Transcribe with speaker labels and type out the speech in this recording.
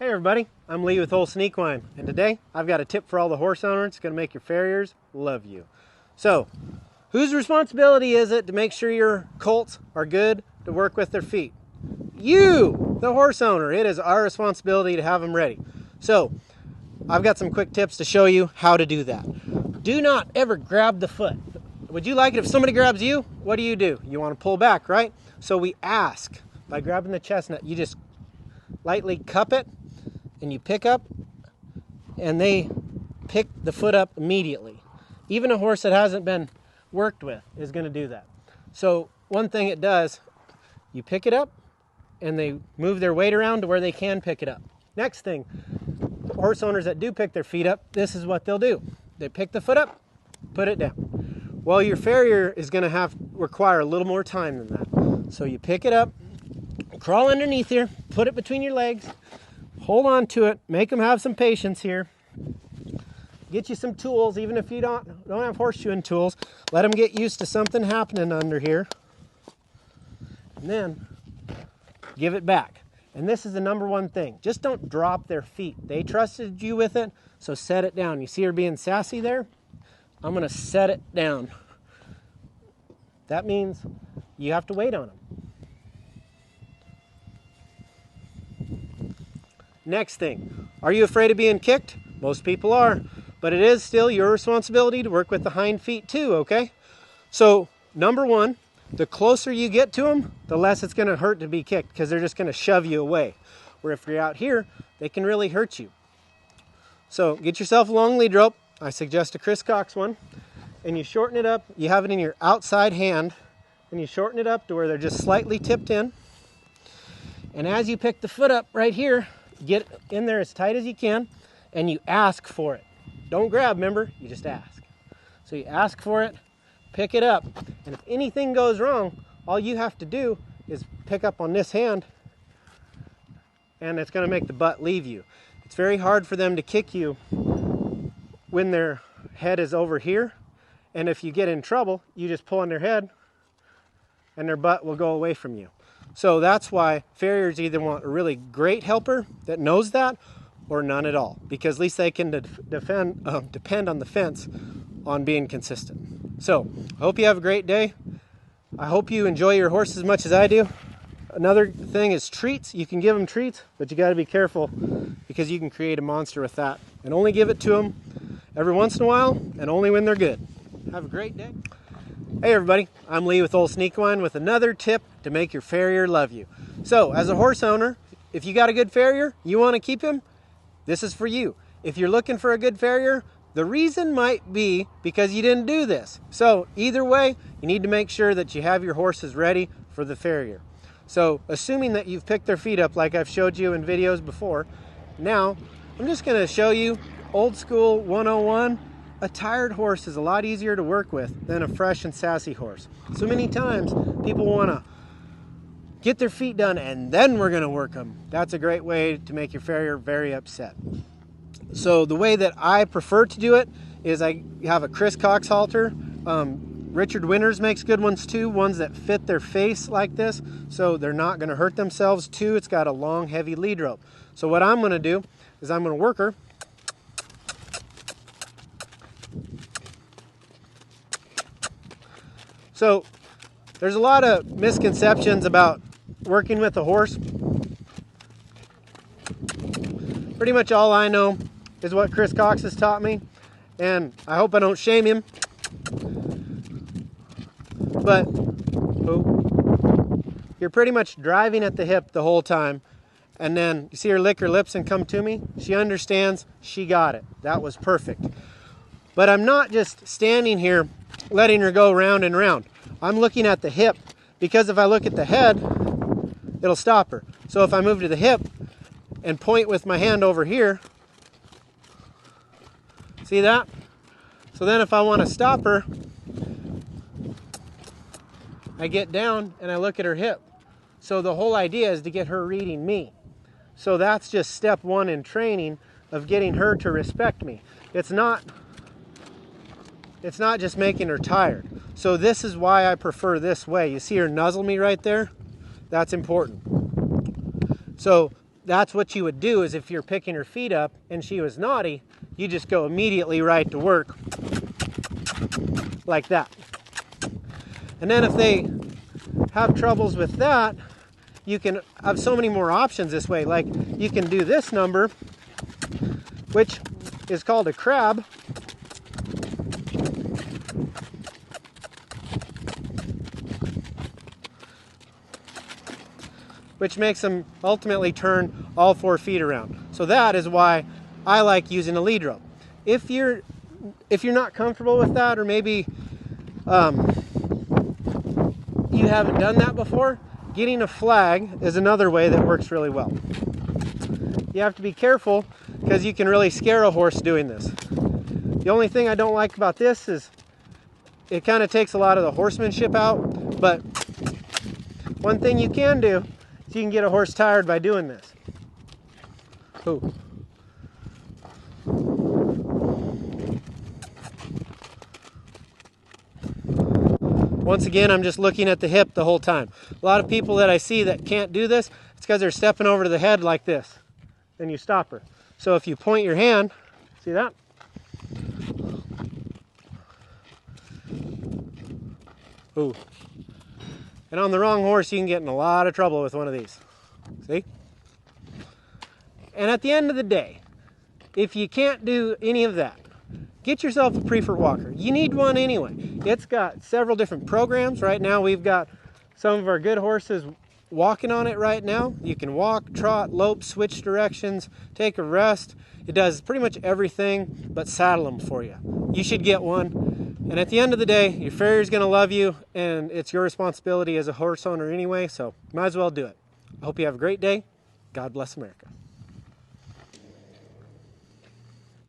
Speaker 1: Hey everybody, I'm Lee with Olsen Equine, and today I've got a tip for all the horse owners. It's going to make your farriers love you. So, whose responsibility is it to make sure your colts are good to work with their feet? You, the horse owner. It is our responsibility to have them ready. So, I've got some quick tips to show you how to do that. Do not ever grab the foot. Would you like it if somebody grabs you? What do? You want to pull back, right? So we ask, by grabbing the chestnut, you just lightly cup it, and you pick up, and they pick the foot up immediately. Even a horse that hasn't been worked with is going to do that. So one thing it does, you pick it up, and they move their weight around to where they can pick it up. Next thing, horse owners that do pick their feet up, this is what they'll do. They pick the foot up, put it down. Well, your farrier is going to require a little more time than that. So you pick it up, crawl underneath here, put it between your legs, hold on to it, make them have some patience here. Get you some tools, even if you don't have horseshoeing tools. Let them get used to something happening under here. And then give it back. And this is the number one thing. Just don't drop their feet. They trusted you with it, so set it down. You see her being sassy there? I'm going to set it down. That means you have to wait on them. Next thing, are you afraid of being kicked? Most people are, but it is still your responsibility to work with the hind feet too, okay? So, number one, the closer you get to them, the less it's going to hurt to be kicked because they're just going to shove you away. Where if you're out here, they can really hurt you. So, get yourself a long lead rope. I suggest a Chris Cox one. And you shorten it up. You have it in your outside hand. And you shorten it up to where they're just slightly tipped in. And as you pick the foot up right here, get in there as tight as you can, and you ask for it. Don't grab, remember, you just ask. So you ask for it, pick it up, and if anything goes wrong, all you have to do is pick up on this hand, and it's going to make the butt leave you. It's very hard for them to kick you when their head is over here, and if you get in trouble, you just pull on their head, and their butt will go away from you. So that's why farriers either want a really great helper that knows that or none at all, because at least they can depend on the fence on being consistent. So I hope you have a great day. I hope you enjoy your horse as much as I do. Another thing is treats. You can give them treats, but you got to be careful because you can create a monster with that. And only give it to them every once in a while and only when they're good. Have a great day. Hey everybody, I'm Lee with Olsen Equine with another tip to make your farrier love you. So, as a horse owner, if you got a good farrier, you want to keep him, this is for you. If you're looking for a good farrier, the reason might be because you didn't do this. So, either way, you need to make sure that you have your horses ready for the farrier. So, assuming that you've picked their feet up like I've showed you in videos before, now I'm just going to show you old school 101. A tired horse is a lot easier to work with than a fresh and sassy horse. So many times people want to get their feet done and then we're going to work them. That's a great way to make your farrier very upset. So the way that I prefer to do it is I have a Chris Cox halter. Richard Winters makes good ones too, ones that fit their face like this so they're not going to hurt themselves too. It's got a long heavy lead rope. So what I'm going to do is I'm going to work her. So there's a lot of misconceptions about working with a horse. Pretty much all I know is what Chris Cox has taught me, and I hope I don't shame him. But you're pretty much driving at the hip the whole time, and then you see her lick her lips and come to me. She understands, she got it. That was perfect. But I'm not just standing here letting her go round and round. I'm looking at the hip, because if I look at the head, it'll stop her. So if I move to the hip and point with my hand over here, see that? So then if I want to stop her, I get down and I look at her hip. So the whole idea is to get her reading me. So that's just step one in training of getting her to respect me. It's not just making her tired. So this is why I prefer this way. You see her nuzzle me right there? That's important. So that's what you would do, is if you're picking her feet up and she was naughty, you just go immediately right to work like that. And then if they have troubles with that, you can have so many more options this way. Like you can do this number, which is called a crab. Which makes them ultimately turn all 4 feet around. So that is why I like using a lead rope. If you're not comfortable with that, or maybe you haven't done that before, getting a flag is another way that works really well. You have to be careful because you can really scare a horse doing this. The only thing I don't like about this is it kind of takes a lot of the horsemanship out, but one thing you can do is you can get a horse tired by doing this. Ooh. Once again, I'm just looking at the hip the whole time. A lot of people that I see that can't do this, it's because they're stepping over to the head like this, and you stop her. So if you point your hand, see that? Ooh. And on the wrong horse, you can get in a lot of trouble with one of these. See? And at the end of the day, if you can't do any of that, get yourself a Priefert walker. You need one anyway. It's got several different programs. Right now we've got some of our good horses walking on it right now. You can walk, trot, lope, switch directions, take a rest. It does pretty much everything but saddle them for you. You should get one. And at the end of the day, your farrier's going to love you, and it's your responsibility as a horse owner anyway, so might as well do it. I hope you have a great day. God bless America.